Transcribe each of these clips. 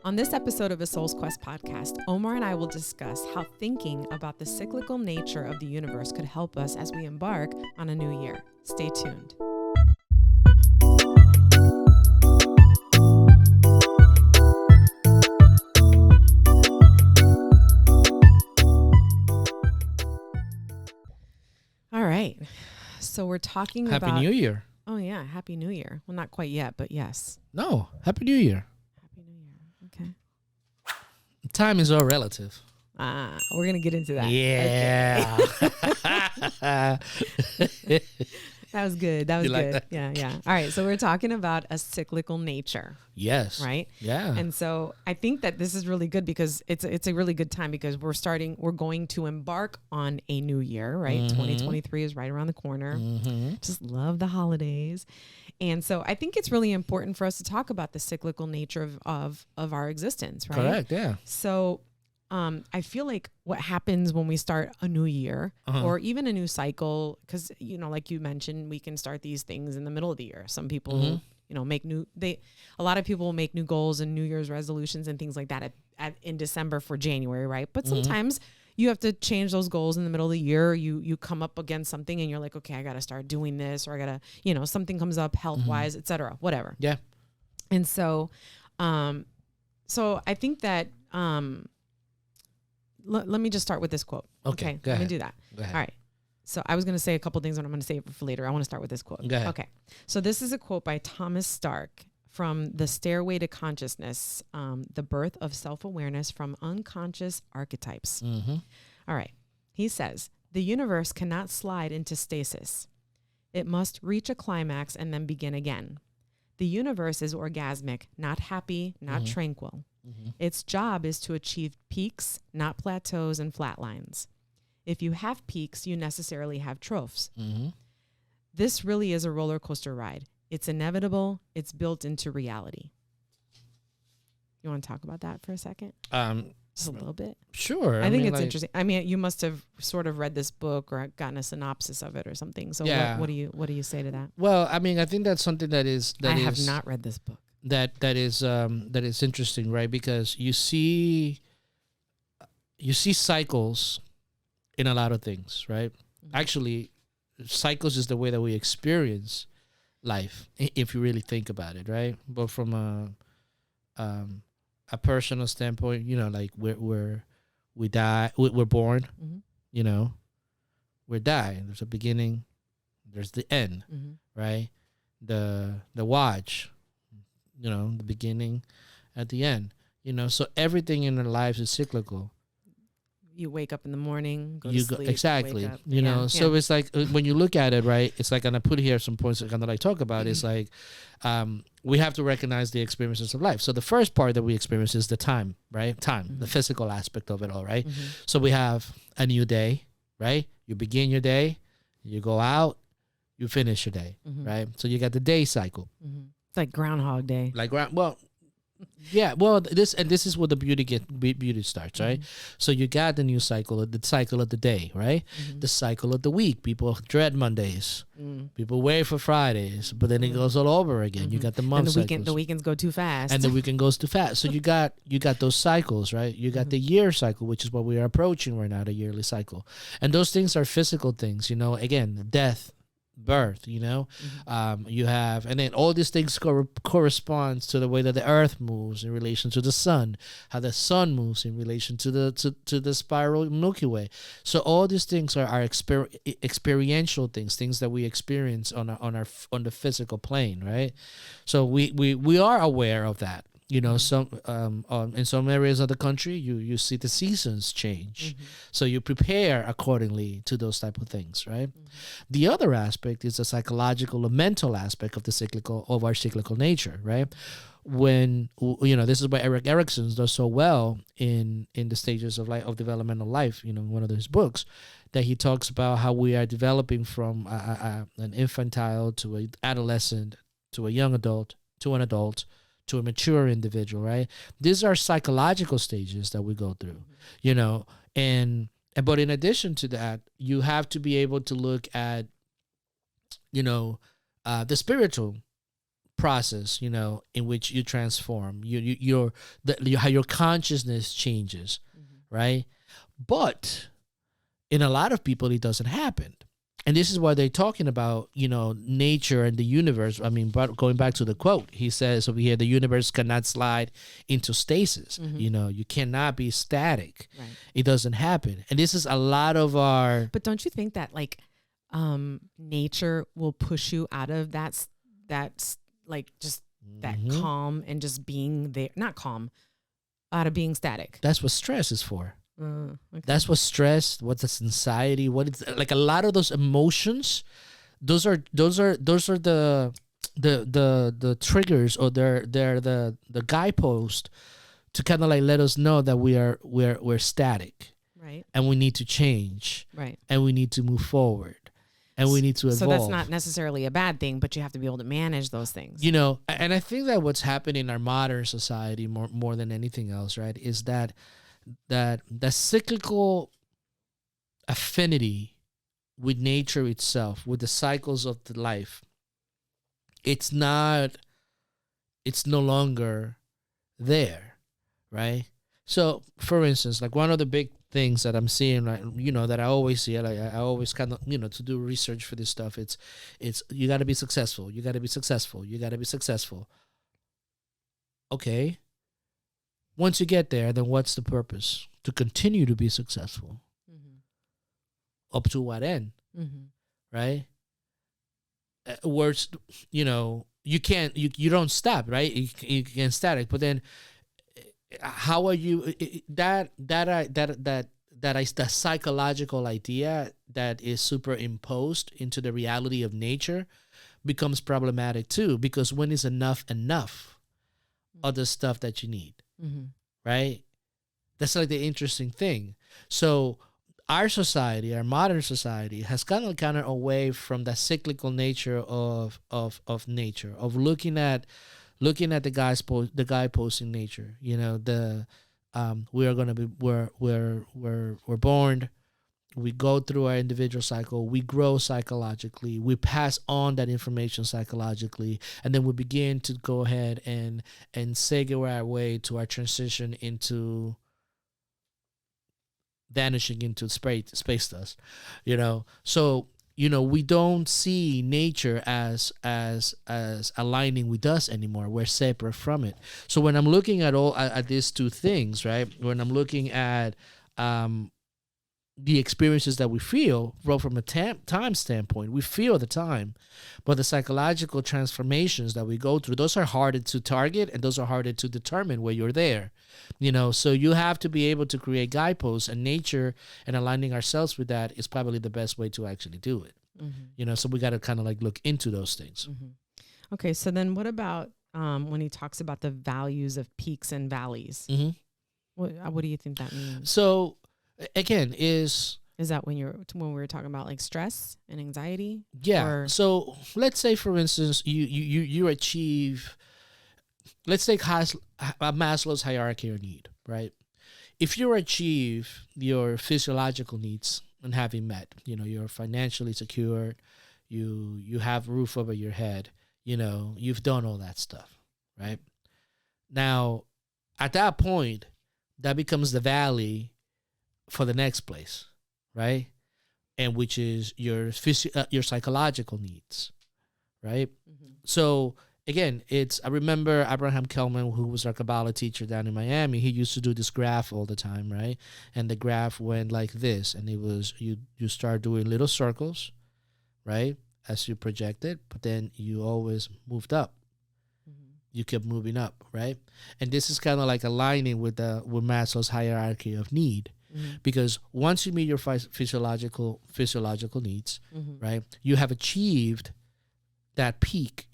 On this episode of a Soul's Quest podcast, Omar and I will discuss how thinking about the cyclical nature of the universe could help us as we embark on a new year. Stay tuned. All right. So we're talking about... Happy New Year. Oh, yeah. Happy New Year. Well, not quite yet, but yes. No, Happy New Year. Happy New Year. Okay. Time is all relative. We're going to get into that. Yeah. Okay. That was good. That was You like good. that? Yeah. All right. So we're talking about a cyclical nature, Yes. right? Yeah. And so I think that this is really good because it's a really good time because we're going to embark on a new year, right? Mhm. 2023 is right around the corner. Mm-hmm. Just love the holidays. And so I think it's really important for us to talk about the cyclical nature of our existence, right? Correct. Yeah. So I feel like what happens when we start a new year or even a new cycle, because, like you mentioned, we can start these things in the middle of the year. Some people, make a lot of people make new goals and New Year's resolutions and things like that in December for January, right? But sometimes you have to change those goals in the middle of the year. You come up against something and you're like, okay, I got to start doing this, or I got to, something comes up health wise, et cetera, whatever. Yeah. And so, I think that, let me just start with this quote. Okay, let go ahead. me do that. Go ahead. All right. So I was going to say a couple things, and I'm going to save it for later. I want to start with this quote. Go ahead. Okay. So this is a quote by Thomas Stark from The Stairway to Consciousness, The Birth of Self-Awareness from Unconscious Archetypes. Mm-hmm. All right. He says, the universe cannot slide into stasis. It must reach a climax and then begin again. The universe is orgasmic, not happy, not tranquil. Mm-hmm. Its job is to achieve peaks, not plateaus and flatlines. If you have peaks, you necessarily have troughs. Mm-hmm. This really is a roller coaster ride. It's inevitable. It's built into reality. You want to talk about that for a second? Just a little bit. Sure. I think it's interesting. I mean, you must have sort of read this book or gotten a synopsis of it or something. So Yeah. what do you say to that? Well, I mean, I think that's something that I have not read this book. that is interesting, right? Because you see cycles in a lot of things, right? Actually, cycles is the way that we experience life, if you really think about it, right? But from a personal standpoint, like we die, we're born, we die. There's a beginning, there's the end, right? The watch, the beginning at the end, so everything in our lives is cyclical. You wake up in the morning, go to sleep. Exactly. Wake up. So it's like when you look at it, right, it's like, and I put here some points that kind of like talk about, it's like we have to recognize the experiences of life. So the first part that we experience is the time, right? The physical aspect of it all, right? So we have a new day, right? You begin your day, you go out, you finish your day, right? So you got the day cycle. It's like Groundhog Day. This is where the beauty starts, right? So you got the new cycle, the cycle of the day, right? The cycle of the week. People dread Mondays. People wait for Fridays, but then it goes all over again. You got the month cycles. The weekends go too fast. And the weekend goes too fast. So you got those cycles, right? You got the year cycle, which is what we are approaching right now, the yearly cycle. And those things are physical things, again, death, birth, you have, and then all these things corresponds to the way that the earth moves in relation to the sun, how the sun moves in relation to the spiral Milky Way. So all these things are experiential things that we experience on the physical plane, right? So we are aware of that. Some in some areas of the country, you see the seasons change, so you prepare accordingly to those type of things, right? The other aspect is the psychological or mental aspect of our cyclical nature, right? When this is why Eric Erickson does so well in the stages of life, of developmental life. In one of his books, that he talks about how we are developing from an infantile to an adolescent to a young adult to an adult to a mature individual, right? These are psychological stages that we go through, but in addition to that, you have to be able to look at, the spiritual process, you know, in which you transform. How your consciousness changes, right? But in a lot of people, it doesn't happen. And this is why they're talking about, you know, nature and the universe. I mean, but going back to the quote, he says over here, the universe cannot slide into stasis. You know, you cannot be static. Right. It doesn't happen. And this is a lot of our... But don't you think that like nature will push you out of that like just that calm and just being there, not calm, out of being static? That's what stress is for. Okay. That's what stress, what is anxiety, what it's like. A lot of those emotions, those are the triggers, or they're the guidepost to kind of like let us know that we're static, right? And we need to change, right? And we need to move forward, and we need to evolve. So that's not necessarily a bad thing, but you have to be able to manage those things. You know, and I think that what's happening in our modern society more than anything else, right, is that the cyclical affinity with nature itself, with the cycles of the life, it's no longer there, right? So, for instance, like one of the big things that I'm seeing, like, you know, that I always see, like I always kind of, you know, to do research for this stuff, it's you got to be successful, you got to be successful, you got to be successful. Okay. Once you get there, then what's the purpose? To continue to be successful. Up to what end? Right? Words, you know, you don't stop, right? You can't static. But then, how are you? That psychological idea that is superimposed into the reality of nature becomes problematic too, because when is enough of the stuff that you need? Right? That's like the interesting thing. So our society, our modern society, has kind of away from the cyclical nature of nature, of looking at the guy posting nature. You know, we're born. We go through our individual cycle. We grow psychologically. We pass on that information psychologically, and then we begin to go ahead and segue our way to our transition into vanishing into space dust. You know, so you know we don't see nature as aligning with us anymore. We're separate from it. So when I'm looking at these two things, right? When I'm looking at the experiences that we feel, well, from a time standpoint, we feel the time, but the psychological transformations that we go through, those are harder to target, and those are harder to determine where you're there. You know, so you have to be able to create guideposts, and nature and aligning ourselves with that is probably the best way to actually do it. You know, so we got to kind of like look into those things. Okay, so then what about when he talks about the values of peaks and valleys? What do you think that means? So again, is that when we were talking about like stress and anxiety? Yeah. Or? So let's say, for instance, you achieve, let's take Maslow's hierarchy of need, right? If you achieve your physiological needs and having met, you know, you're financially secured, you have roof over your head, you know, you've done all that stuff, right? Now, at that point, that becomes the valley for the next place, right? And which is your psychological needs, right? So again, I remember Abraham Kelman, who was our Kabbalah teacher down in Miami. He used to do this graph all the time, right? And the graph went like this, and it was you start doing little circles, right, as you projected, but then you always moved up. You kept moving up, right? And this is kind of like aligning with Maslow's hierarchy of need. Because once you meet your physiological needs, right, you have achieved that peak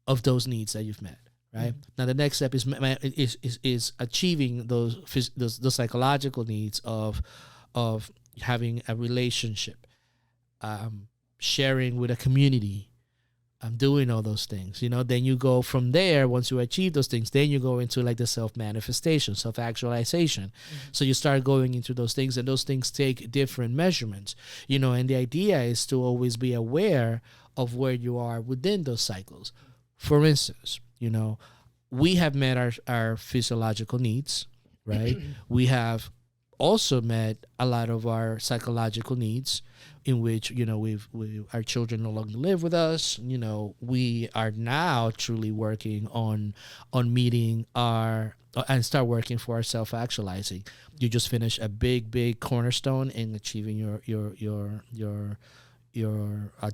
of those needs that you've met, right? Now the next step is achieving those psychological needs of having a relationship, sharing with a community, doing all those things, you know. Then you go from there. Once you achieve those things, then you go into like the self-manifestation, self-actualization. So you start going into those things, and those things take different measurements, you know. And the idea is to always be aware of where you are within those cycles. For instance, we have met our physiological needs, right? We have also met a lot of our psychological needs, in which our children no longer live with us. We are now truly working on meeting our and start working for our self-actualizing. You just finished a big cornerstone in achieving your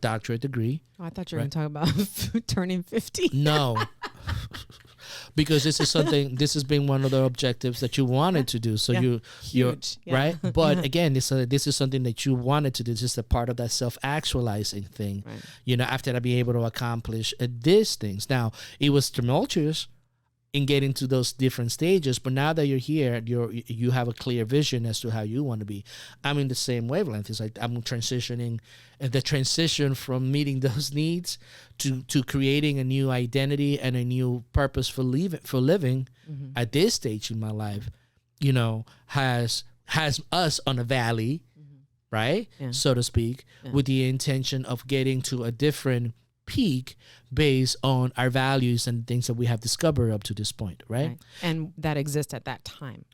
doctorate degree. Oh, I thought you were going to talk about turning 50. No. Because this has been one of the objectives that you wanted to do. So you're right. But again, this is something that you wanted to do. This is a part of that self-actualizing thing. Right. After I be able to accomplish these things. Now, it was tumultuous in getting to those different stages, but now that you're here, you have a clear vision as to how you want to be. I'm in the same wavelength. It's like I'm transitioning, the transition from meeting those needs to creating a new identity and a new purpose for living at this stage in my life, has us on a valley, right? Yeah. So to speak, with the intention of getting to a different peak based on our values and things that we have discovered up to this point, right? And that exists at that time.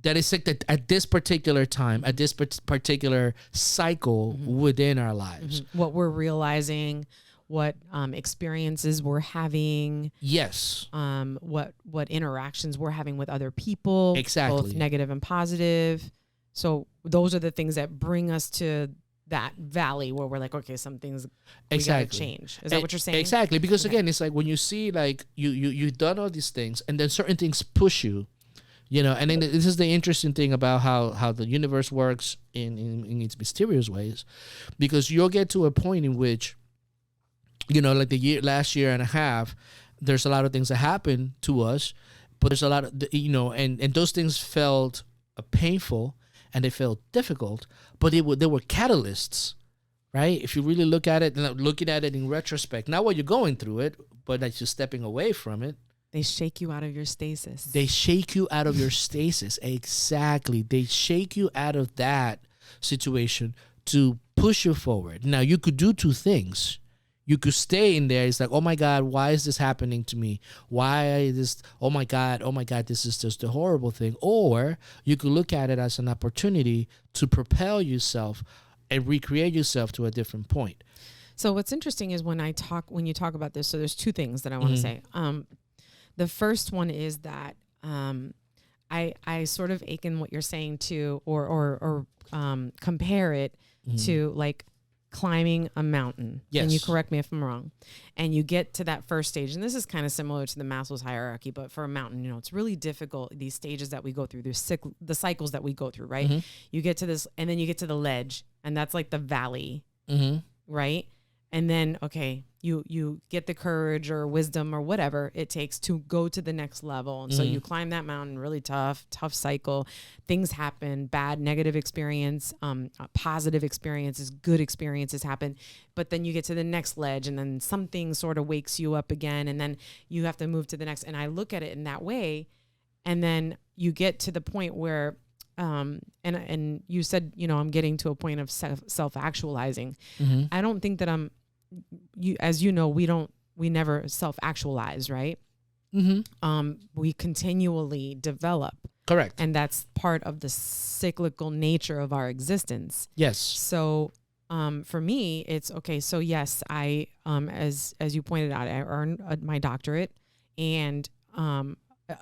That is like that at this particular time, at this particular cycle within our lives. What we're realizing, what experiences we're having. Yes. What interactions we're having with other people. Exactly. Both negative and positive. So those are the things that bring us to that valley where we're like, okay, some things we gotta change. Is that what you're saying? Exactly. Because again, it's like when you see like you've done all these things and then certain things push you, and then this is the interesting thing about how the universe works in its mysterious ways, because you'll get to a point in which, like last year and a half, there's a lot of things that happen to us, but there's a lot of, and those things felt painful and they felt difficult, but they were catalysts, right? If you really look at it, looking at it in retrospect, not while you're going through it, but as you're stepping away from it. They shake you out of your stasis. They shake you out of your stasis. Exactly. They shake you out of that situation to push you forward. Now, you could do two things. You could stay in there. It's like, oh my God, why is this happening to me? Why this? Oh my God, this is just a horrible thing. Or you could look at it as an opportunity to propel yourself and recreate yourself to a different point. So what's interesting is when you talk about this, so there's two things that I want to say. The first one is that I sort of akin what you're saying to, or compare it to like climbing a mountain. Yes. And you correct me if I'm wrong. And you get to that first stage, and this is kind of similar to the Maslow's hierarchy, but for a mountain, it's really difficult, these stages that we go through, the cycles that we go through, right? You get to this, and then you get to the ledge, and that's like the valley, right? And then, okay, you get the courage or wisdom or whatever it takes to go to the next level. And so you climb that mountain, really tough cycle. Things happen, bad, negative experience, positive experiences, good experiences happen. But then you get to the next ledge, and then something sort of wakes you up again. And then you have to move to the next. And I look at it in that way. And then you get to the point where, and you said, I'm getting to a point of self-actualizing. I don't think that as you know, we never self-actualize, right? We continually develop. Correct. And that's part of the cyclical nature of our existence. Yes. So, for me, it's okay. So yes, I, as you pointed out, I earned my doctorate, and,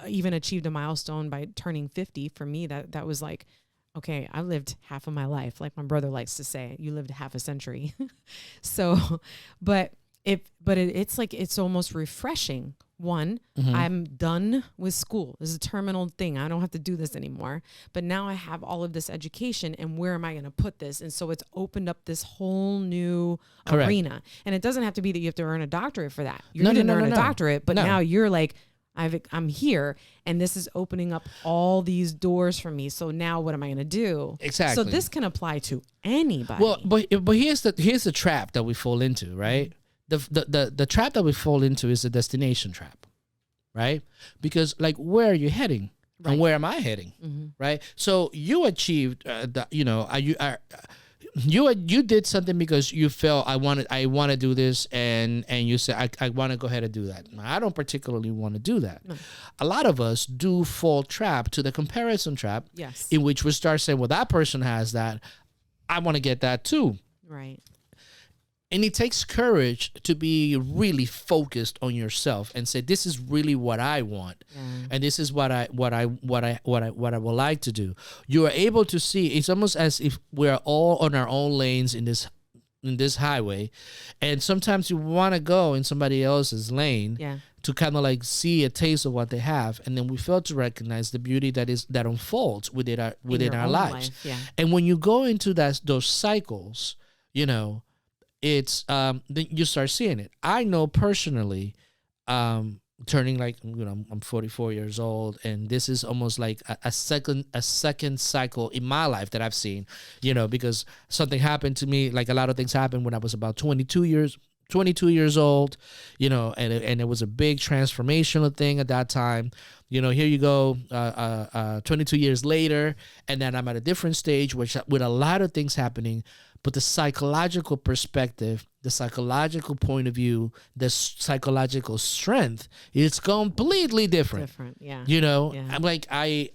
even achieved a milestone by turning 50. For me, that was like, okay, I lived half of my life. Like my brother likes to say, you lived half a century. So, but it's like, it's almost refreshing. One, I'm done with school. This is a terminal thing. I don't have to do this anymore. But now I have all of this education, and where am I going to put this? And so it's opened up this whole new arena. And it doesn't have to be that you have to earn a doctorate for that. You didn't earn a doctorate, but now you're like, I'm here, and this is opening up all these doors for me. So now what am I going to do? Exactly. So this can apply to anybody. Well, but here's the trap that we fall into, right? The trap that we fall into is the destination trap, right? Because like, where are you heading? Right. And where am I heading? Right. So you achieved, you did something because you felt I want to do this, and you said I want to go ahead and do that. I don't particularly want to do that. No. A lot of us do fall trap to the comparison trap. Yes. In which we start saying, well, that person has that, I want to get that too. Right. And it takes courage to be really focused on yourself and say, this is really what I want. Yeah. And this is what I would like to do. You are able to see, it's almost as if we're all on our own lanes in this highway. And sometimes you want to go in somebody else's lane to kind of like see a taste of what they have. And then we fail to recognize the beauty that unfolds within our lives. Life, yeah. And when you go into those cycles, it's then you start seeing it. I know personally, turning like I'm 44 years old, and this is almost like a second cycle in my life that I've seen, because something happened to me. Like a lot of things happened when I was about 22 years old, and it was a big transformational thing at that time. Here you go, 22 years later, and then I'm at a different stage, with a lot of things happening. But the psychological perspective, the psychological point of view, the psychological strength is completely different. Yeah. I'm like, I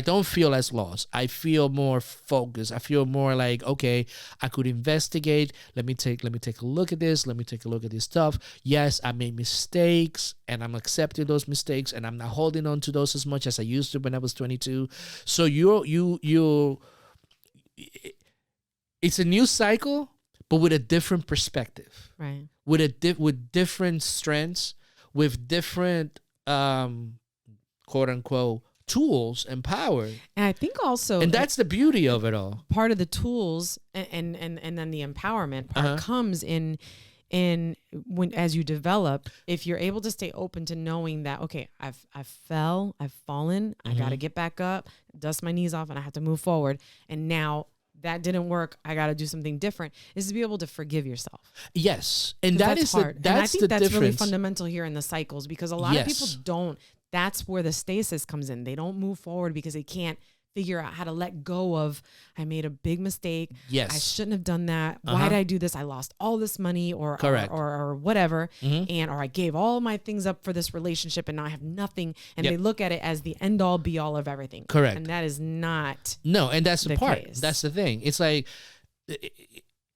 don't feel as lost. I feel more focused. I feel more like, okay, I could investigate. Let me take a look at this. Let me take a look at this stuff. Yes, I made mistakes, and I'm accepting those mistakes, and I'm not holding on to those as much as I used to when I was 22. So it's a new cycle, but with a different perspective, right? With different strengths, with different quote unquote tools and power. And I think also, and that's the beauty of it all. Part of the tools and then the empowerment part comes in when, as you develop, if you're able to stay open to knowing that, okay, I've fallen, I got to get back up, dust my knees off, and I have to move forward. And now that didn't work, I got to do something different, is to be able to forgive yourself. Yes. And that's hard. And I think that's really fundamental here in the cycles, because a lot of people don't. That's where the stasis comes in. They don't move forward because they can't figure out how to let go of, I made a big mistake. Yes. I shouldn't have done that. Why did I do this? I lost all this money or whatever. Or I gave all my things up for this relationship and now I have nothing. And they look at it as the end all be all of everything. Correct. And that is not. No. And that's the part. Case. That's the thing. It's like,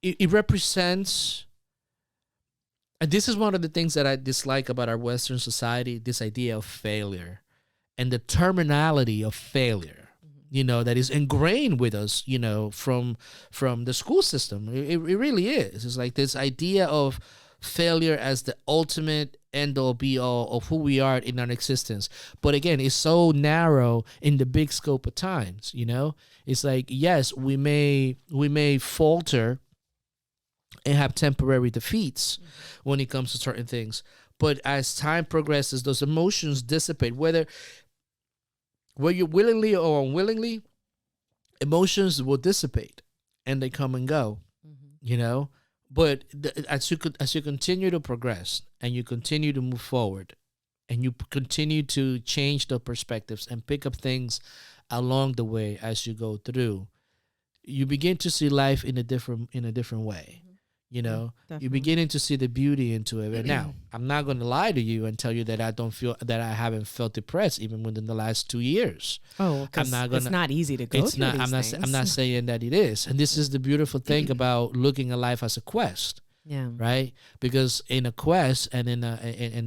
it represents, and this is one of the things that I dislike about our Western society, this idea of failure and the terminology of failure. That is ingrained with us, from the school system. It really is. It's like this idea of failure as the ultimate end all be all of who we are in our existence. But again, it's so narrow in the big scope of times, It's like, yes, we may falter and have temporary defeats when it comes to certain things. But as time progresses, those emotions dissipate, whether you willingly or unwillingly, emotions will dissipate and they come and go, But as you continue to progress and you continue to move forward and you continue to change the perspectives and pick up things along the way as you go through, you begin to see life in a different way. You're beginning to see the beauty into it. And now, I'm not going to lie to you and tell you that I haven't felt depressed even within the last 2 years. Oh, it's not easy to go through these things. I'm not saying that it is. And this is the beautiful thing about looking at life as a quest. Yeah. Right. Because in a quest, and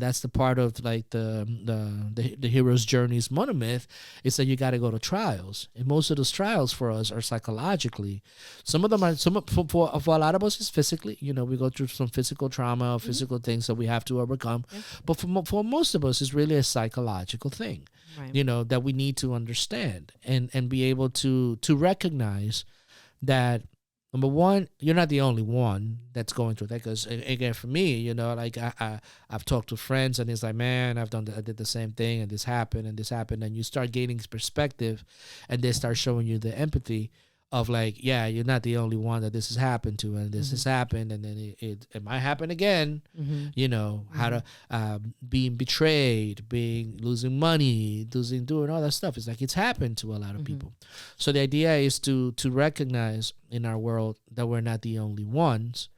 that's the part of like the hero's journey's monomyth, is that you got to go to trials, and most of those trials for us are psychologically. Some of them are for a lot of us is physically. We go through some physical trauma, or physical things that we have to overcome. Yeah. But for most of us, it's really a psychological thing. Right. That we need to understand and be able to recognize that. Number one, you're not the only one that's going through that. Because again, for me, like I've talked to friends, and it's like, man, I did the same thing, and this happened, and you start gaining perspective, and they start showing you the empathy of like, yeah, you're not the only one that this has happened to, and this has happened, and then it might happen again. You know, how to being betrayed, losing money, doing all that stuff. It's like it's happened to a lot of people. So the idea is to recognize in our world that we're not the only ones,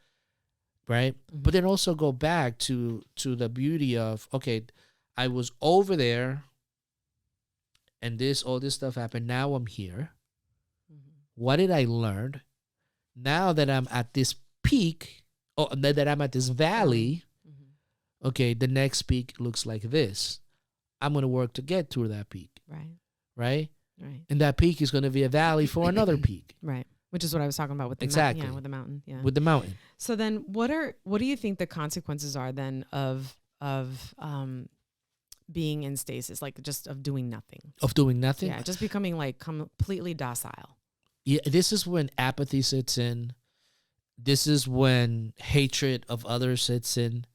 right? But then also go back to the beauty of, okay, I was over there, and all this stuff happened. Now I'm here. What did I learn? Now that I'm at this peak, or that I'm at this valley, okay, the next peak looks like this. I'm going to work to get through that peak. Right? And that peak is going to be a valley for another peak. Right. Which is what I was talking about with the exactly. with the mountain. Yeah. With the mountain. So then what do you think the consequences are then of being in stasis, like just of doing nothing? Of doing nothing? Yeah, just becoming like completely docile. Yeah, this is when apathy sits in. This is when hatred of others sits in.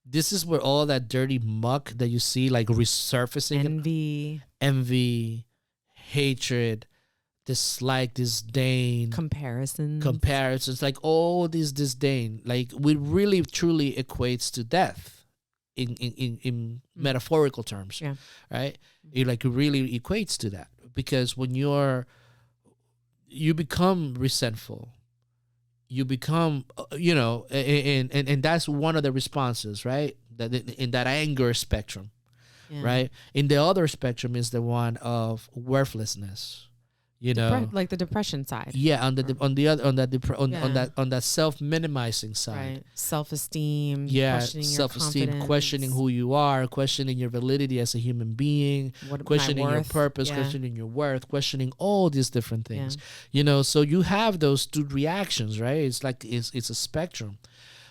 This is where all that dirty muck that you see like resurfacing. Envy, hatred, dislike, disdain. Comparisons, like all this disdain. Like we really truly equates to death in metaphorical terms. Yeah. Right? It like really equates to that. Because when you become resentful, you become, and that's one of the responses, right? That in that anger spectrum, right? In the other spectrum is the one of worthlessness, like the depression side. Yeah, on that self-minimizing side, right? Self-esteem. Yeah, questioning self-esteem, questioning who you are, questioning your validity as a human being, questioning your purpose, questioning your worth, questioning all these different things. So you have those two reactions, right? It's like it's a spectrum,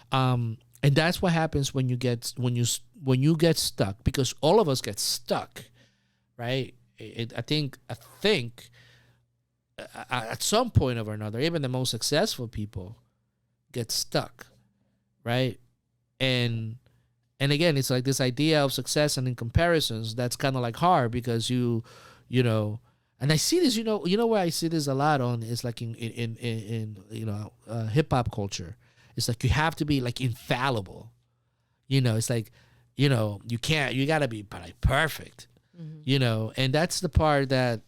and that's what happens when you get stuck, because all of us get stuck, right? I think. At some point or another, even the most successful people get stuck, right? And again, it's like this idea of success and in comparisons that's kind of like hard, because you know, and I see this, where I see this a lot on is like in hip hop culture. It's like you have to be like infallible, it's like, you gotta be like perfect. And that's the part that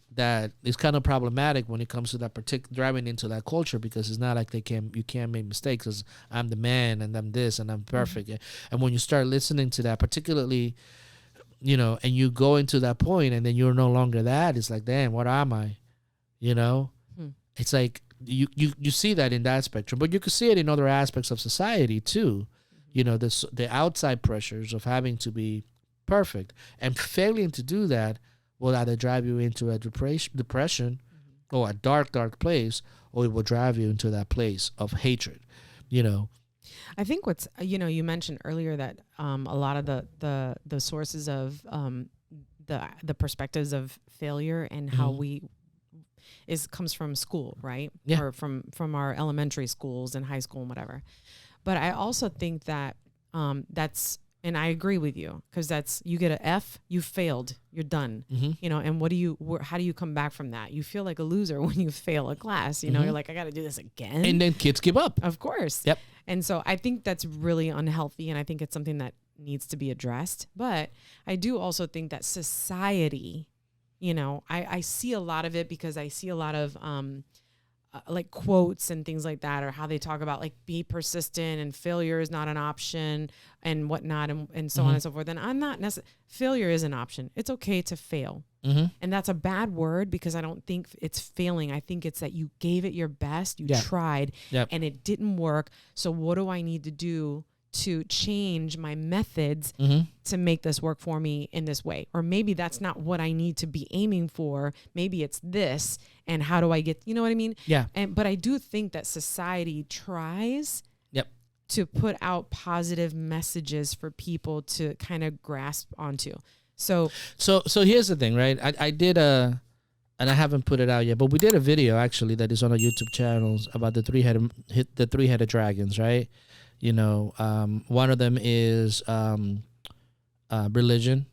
is kind of problematic when it comes to that driving into that culture, because it's not like you can't make mistakes, because I'm the man and I'm this and I'm perfect. And when you start listening to that, particularly, and you go into that point and then you're no longer that, it's like, damn, what am I? It's like you see that in that spectrum, but you could see it in other aspects of society too. The outside pressures of having to be perfect, and failing to do that will either drive you into a depression or a dark place, or it will drive you into that place of hatred. I think what's you mentioned earlier that a lot of the sources of the perspectives of failure and how comes from school, right? Yeah. Or from our elementary schools and high school and whatever. But I also think that that's. And I agree with you, because you get an F, you failed, you're done, and how do you come back from that? You feel like a loser when you fail a class, you're like, I got to do this again. And then kids give up. Of course. Yep. And so I think that's really unhealthy, and I think it's something that needs to be addressed. But I do also think that society, I see a lot of it, because I see a lot of, like quotes and things like that, or how they talk about like be persistent and failure is not an option and whatnot, and so on and so forth. And I'm not failure is an option. It's okay to fail. And that's a bad word, because I don't think it's failing. I think it's that you gave it your best, you tried, and it didn't work. So what do I need to do to change my methods to make this work for me in this way? Or maybe that's not what I need to be aiming for. Maybe it's this. And how do I get, you know what I mean? Yeah. But I do think that society tries to put out positive messages for people to kind of grasp onto. So here's the thing, right? I did and I haven't put it out yet, but we did a video actually that is on our YouTube channels about the three-headed dragons, right? One of them is religion,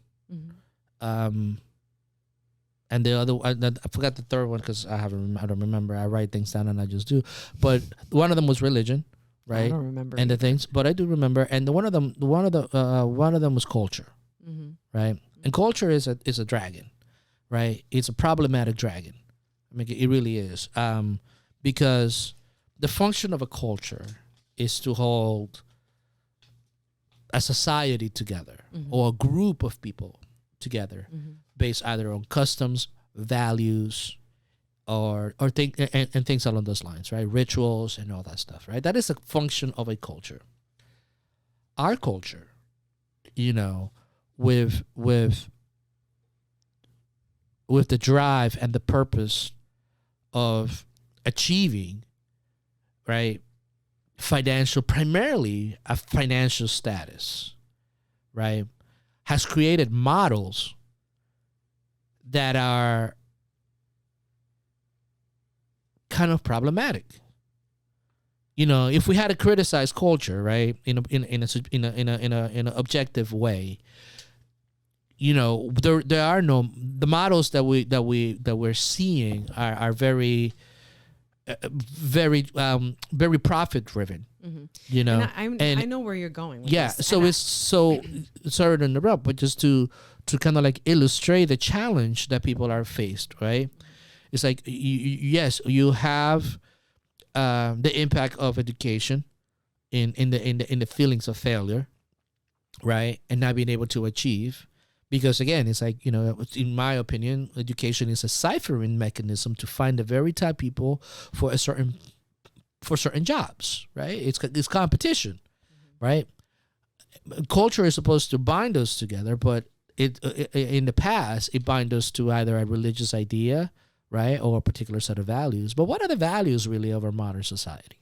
And the other, I forgot the third one because I don't remember. I write things down and I just do. But one of them was religion, right? I don't remember. And the things, but I do remember. And one of them was culture, right? And culture is a dragon, right? It's a problematic dragon. I mean, it really is, because the function of a culture is to hold a society together or a group of people together, based either on customs, values, or things along those lines, right? Rituals and all that stuff, right? That is a function of a culture. Our culture, with the drive and the purpose of achieving, right, primarily a financial status, right, has created models that are kind of problematic. If we had to criticize culture, right, in an objective way, there are the models that we're seeing are very very profit driven. And I know where you're going with this. So it's sorry to interrupt, but just to kind of like illustrate the challenge that people are faced, right? It's like yes, you have the impact of education in the feelings of failure, right, and not being able to achieve. Because again, it's like, in my opinion, education is a ciphering mechanism to find the very type people for certain jobs, right? It's competition, right? Culture is supposed to bind us together, but it in the past it binds us to either a religious idea, right, or a particular set of values. But what are the values really of our modern society?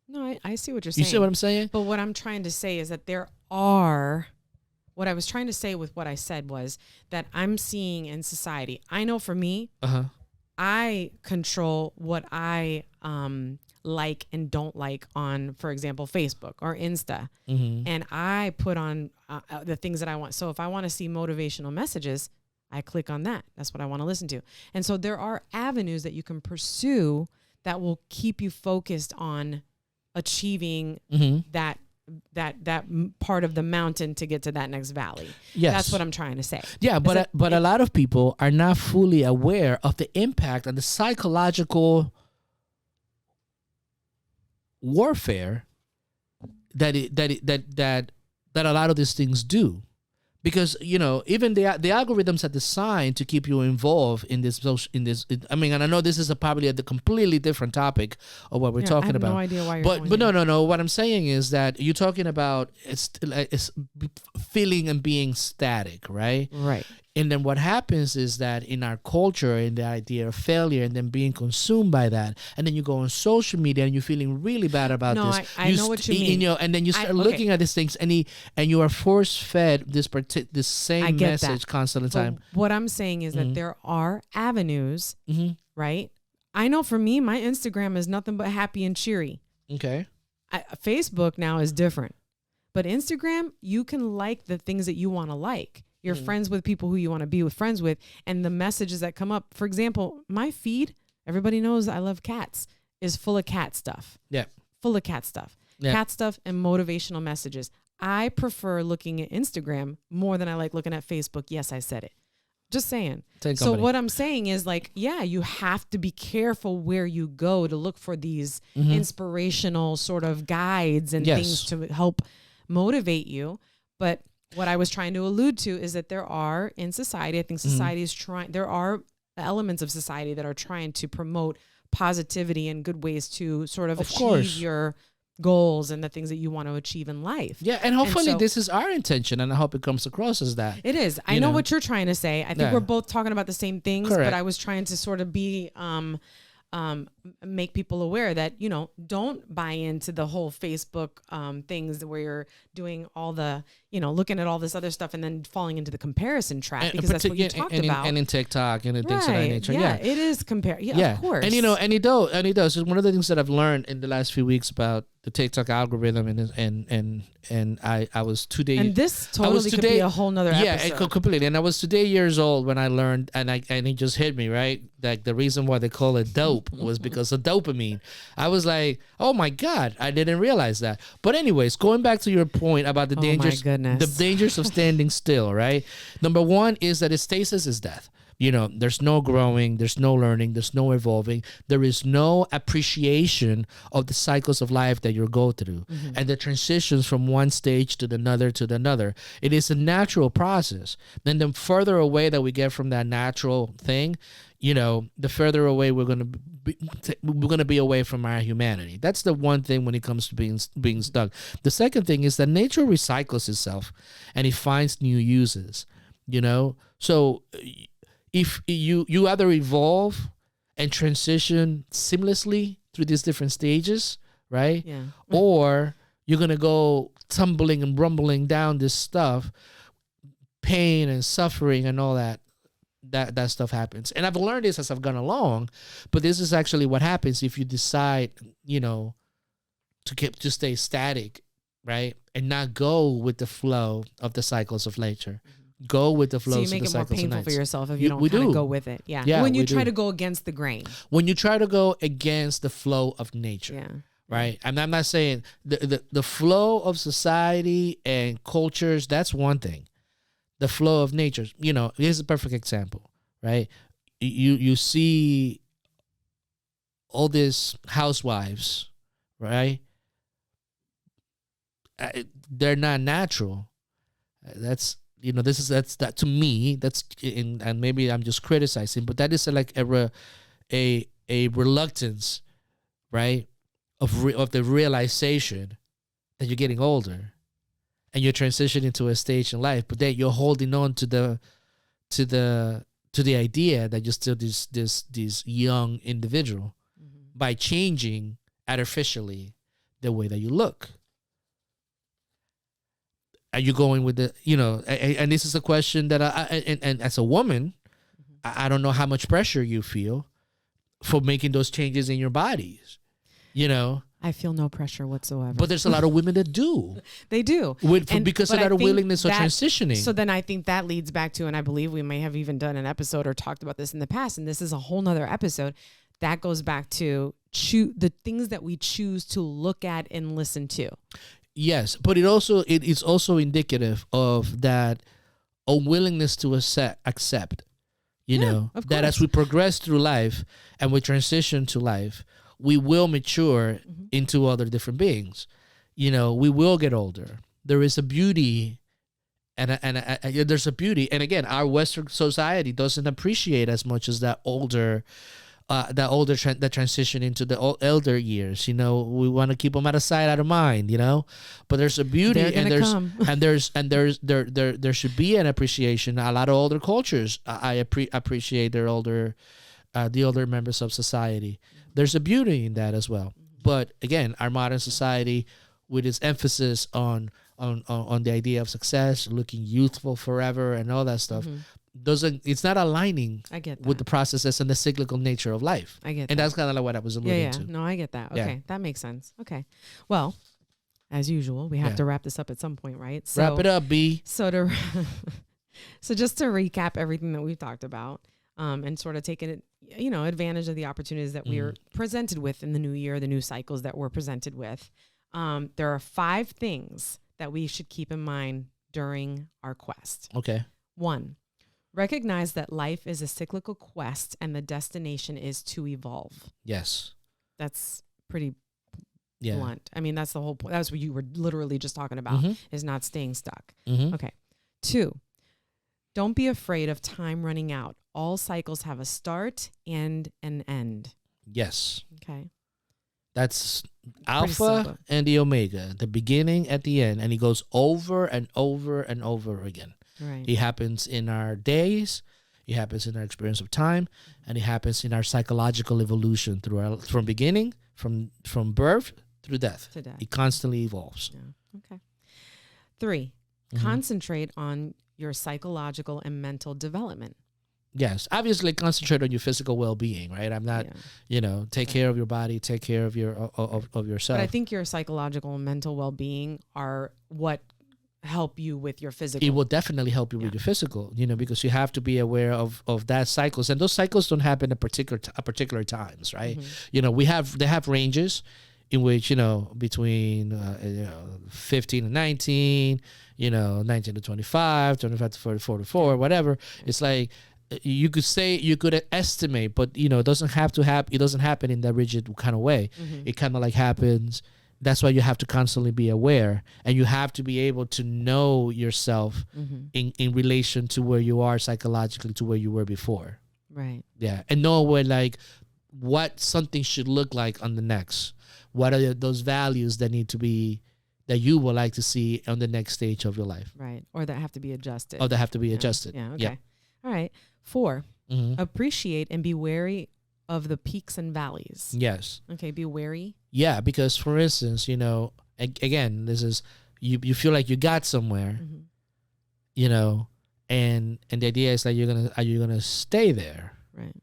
No, I see what you're saying. You see what I'm saying? But what I'm trying to say is that what I was trying to say with what I said was that I'm seeing in society. I know for me, I control what I like and don't like on, for example, Facebook or Insta. And I put on the things that I want. So if I want to see motivational messages, I click on that. That's what I want to listen to. And so there are avenues that you can pursue that will keep you focused on achieving that part of the mountain to get to that next valley. Yes. That's what I'm trying to say. Yeah, but a lot of people are not fully aware of the impact and the psychological warfare that a lot of these things do. Because even the algorithms are designed to keep you involved in this. I mean, and I know this is probably a completely different topic of what we're talking about. I have no idea why you're but no. What I'm saying is that you're talking about it's feeling and being static, right? Right. And then what happens is that in our culture, and the idea of failure, and then being consumed by that, and then you go on social media and you're feeling really bad about this. I know what you mean. And then you start looking at these things, and you are force fed this same message constantly time. What I'm saying is that there are avenues, right? I know for me, my Instagram is nothing but happy and cheery. Okay. Facebook now is different, but Instagram, you can like the things that you want to like. You're friends with people who you want to be friends with, and the messages that come up. For example, my feed, everybody knows I love cats, is full of cat stuff. Yeah. Full of cat stuff. Yeah. Cat stuff and motivational messages. I prefer looking at Instagram more than I like looking at Facebook. Yes, I said it. Just saying. So what I'm saying is you have to be careful where you go to look for these inspirational sort of guides and things to help motivate you. But what I was trying to allude to is that there are in society, I think society is there are elements of society that are trying to promote positivity and good ways to sort of achieve your goals and the things that you want to achieve in life. Yeah, and hopefully this is our intention, and I hope it comes across as that. It is. I know what you're trying to say. I think we're both talking about the same things, but I was trying to sort of be make people aware that, you know, don't buy into the whole Facebook things where you're doing all the, you know, looking at all this other stuff and then falling into the comparison trap, because that's what you talked about. And in TikTok and in things of that nature. Yeah, it is Yeah, of course. And, you know, and it does. It's one of the things that I've learned in the last few weeks about the TikTok algorithm, and I was 2 days. And this totally could be a whole nother episode. Yeah, completely. And I was 2 years old when I learned, and it just hit me, right? Like the reason why they call it dope was because of dopamine. I was like, oh my God, I didn't realize that. But anyways, going back to your point about the dangers of standing still, right? Number one is that stasis is death. You know, there's no growing, there's no learning, there's no evolving, there is no appreciation of the cycles of life that you go through and the transitions from one stage to another. It is a natural process. Then the further away that we get from that natural thing, you know, the further away we're going to be away from our humanity. That's the one thing when it comes to being stuck. The second thing is that nature recycles itself and it finds new uses, you know? So if you either evolve and transition seamlessly through these different stages, right? Yeah. Or you're going to go tumbling and rumbling down this stuff, pain and suffering and all that stuff happens. And I've learned this as I've gone along, but this is actually what happens if you decide, you know, to stay static, right? And not go with the flow of the cycles of nature. Go with the flow. So you make it more painful for yourself if you don't kind of go with it. Yeah. When you try to go against the grain. When you try to go against the flow of nature. Yeah. Right. And I'm not saying the flow of society and cultures, that's one thing. The flow of nature, you know, here's a perfect example, right? You see all these housewives, right? They're not natural. That's, you know, that to me, that's and maybe I'm just criticizing, but that is like a reluctance, right, of the realization that you're getting older, and you're transitioning to a stage in life, but then you're holding on to the idea that you're still this young individual by changing artificially the way that you look. Are you going with the, you know, and this is a question that and as a woman, I don't know how much pressure you feel for making those changes in your bodies, you know? I feel no pressure whatsoever. But there's a lot of women that do. They do. Because of that willingness of transitioning. So then I think that leads back to, and I believe we may have even done an episode or talked about this in the past, and this is a whole nother episode, that goes back to the things that we choose to look at and listen to. Yes, but it is also indicative of that unwillingness to accept, you know, that as we progress through life and we transition to life, we will mature into other different beings. You know, we will get older. There is a beauty, and there's a beauty. And again, our Western society doesn't appreciate as much as that transition into the elder years. You know, we want to keep them out of sight, out of mind. You know, but there's a beauty, and there should be an appreciation. A lot of older cultures, I appreciate their older, the older members of society. There's a beauty in that as well. But again, our modern society, with its emphasis on the idea of success, looking youthful forever, and all that stuff. It's not aligning with the processes and the cyclical nature of life. I get that. And that's kind of like what I was alluding to. No, I get that. Okay, that makes sense. Okay. Well, as usual, we have to wrap this up at some point, right? So, wrap it up, B. So just to recap everything that we've talked about, and sort of taking advantage of the opportunities that we're presented with in the new year, the new cycles that we're presented with. There are 5 things that we should keep in mind during our quest. Okay. 1, recognize that life is a cyclical quest and the destination is to evolve. Yes. That's pretty blunt. I mean, that's the whole point. That's what you were literally just talking about, is not staying stuck. Okay. 2, don't be afraid of time running out. All cycles have a start and an end. Yes. Okay. That's Alpha and the Omega, the beginning at the end, and it goes over and over and over again. Right. It happens in our days, It happens in our experience of time, and it happens in our psychological evolution from beginning, from birth through death. To death. It constantly evolves. Yeah. Okay. 3, concentrate on your psychological and mental development. Yes, obviously concentrate on your physical well-being, right? I'm not, take care of your body, take care of your of yourself. But I think your psychological and mental well-being are what help you with your physical. It will definitely help you with your physical, because you have to be aware of that cycles, and those cycles don't happen at particular times, right? They have ranges in which, between 15 and 19, 19 to 25, 25 to 44, whatever. It's like you could estimate, but it doesn't have to happen. It doesn't happen in that rigid kind of way. It kind of like happens. That's why you have to constantly be aware, and you have to be able to know yourself in relation to where you are psychologically to where you were before. Right. Yeah. And know what something should look like on the next. What are those values that need to be, that you would like to see on the next stage of your life? Right. Or that have to be adjusted. Or that have to be adjusted. Yeah. Okay. Yeah. All right. 4, appreciate and be wary of the peaks and valleys. Yes. Okay. Be wary. Yeah. Because for instance, again, this is, you feel like you got somewhere, and the idea is that are you gonna stay there? Right.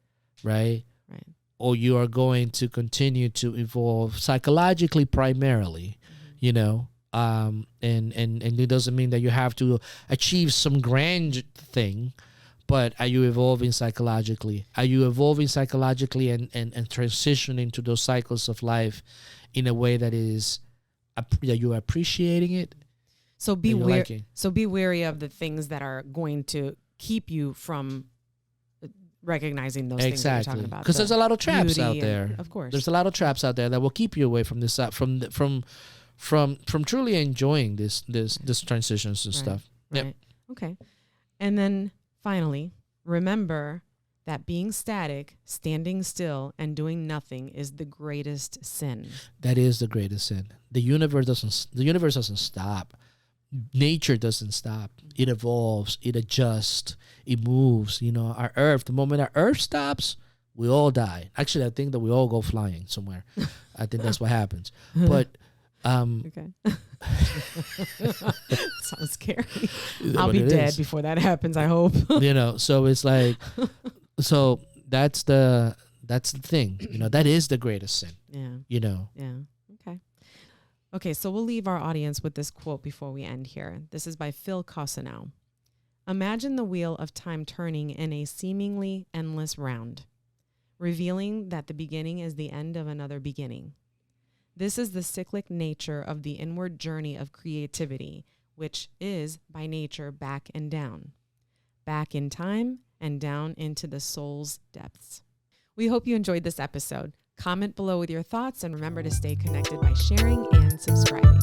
Right. Right. Or you are going to continue to evolve psychologically primarily, and it doesn't mean that you have to achieve some grand thing, but are you evolving psychologically? Are you evolving psychologically and transitioning to those cycles of life in a way that is that you're appreciating it? So be wary of the things that are going to keep you from recognizing those things that you're talking about. Because there's a lot of traps out there. Of course. There's a lot of traps out there that will keep you away from this from truly enjoying this transitions and stuff. Right. Yep. Okay. And then finally, remember that being static, standing still, and doing nothing is the greatest sin. That is the greatest sin. The universe doesn't stop. Nature doesn't stop. It evolves. It adjusts. It moves. Our Earth, the moment our Earth stops, we all die. Actually, I think that we all go flying somewhere. I think that's what happens. But okay. Sounds scary. I'll be dead before that happens, I hope. So it's like, so that's the thing. That is the greatest sin. Yeah. Yeah. Okay, so we'll leave our audience with this quote before we end here. This is by Phil Cosenow. Imagine the wheel of time turning in a seemingly endless round, revealing that the beginning is the end of another beginning. This is the cyclic nature of the inward journey of creativity, which is by nature back and down, back in time and down into the soul's depths. We hope you enjoyed this episode. Comment below with your thoughts and remember to stay connected by sharing and subscribing.